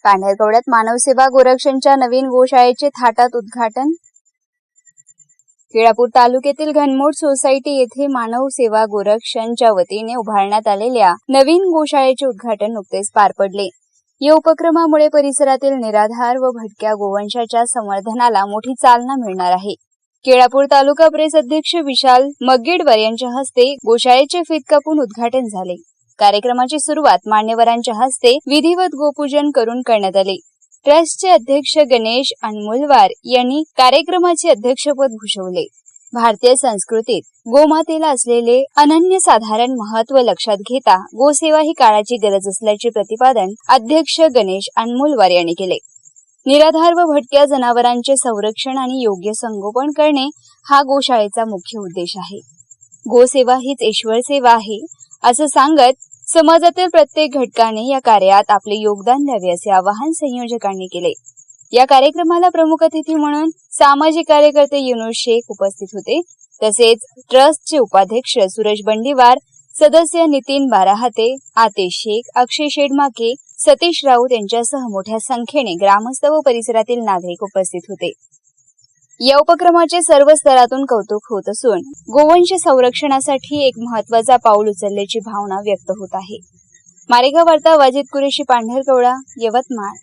पांढरकवड्यात मानवसेवा गोरक्षणच्या नवीन गोशाळेचे थाटात उद्घाटन। केळापूर तालुक्यातील घनमोड सोसायटी येथे मानवसेवा गोरक्षणच्या वतीने उभारण्यात आलेल्या नवीन गोशाळेचे उद्घाटन नुकतेच पार पडले। या उपक्रमामुळे परिसरातील निराधार व भटक्या गोवंशाच्या संवर्धनाला मोठी चालना मिळणार आहे। केळापूर तालुका प्रेस अध्यक्ष विशाल मग्गेडवार यांच्या हस्ते गोशाळेचे फीत कापून उद्घाटन झाले। कार्यक्रमाची सुरुवात मान्यवरांच्या हस्ते विधिवत गोपूजन करून करण्यात आले। ट्रस्टचे अध्यक्ष गणेश अनमुलवार यांनी कार्यक्रमाचे अध्यक्षपद भूषवले। भारतीय संस्कृतीत गोमातेला असलेले अनन्यसाधारण महत्त्व लक्षात घेता गोसेवा ही काळाची गरज असल्याचे प्रतिपादन अध्यक्ष गणेश अनमुलवार यांनी केले। निराधार व भटक्या जनावरांचे संरक्षण आणि योग्य संगोपन करणे हा गोशाळेचा मुख्य उद्देश आहे। गोसेवा हीच ईश्वर सेवा आहे असं सांगत समाजातील प्रत्येक घटकाने या कार्यात आपले योगदान द्यावे असे आवाहन संयोजकांनी केले। या कार्यक्रमाला प्रमुख अतिथी म्हणून सामाजिक कार्यकर्ते युनुस शेख उपस्थित होते। तसेच ट्रस्टचे उपाध्यक्ष सुरेश बंडीवार, सदस्य नितीन बाराहाते, आतिश शेख, अक्षय शेडमाके, सतीश राऊत यांच्यासह मोठ्या संख्येने ग्रामस्थ व परिसरातील नागरिक उपस्थित होते। या उपक्रमाचे सर्व स्तरातून कौतुक होत असून गोवंश संरक्षणासाठी एक महत्त्वाचा पाऊल उचलल्याची भावना व्यक्त होत आहे। मारेगाव वार्ता वाजिद कुरेशी, पांढरकवडा, यवतमाळ।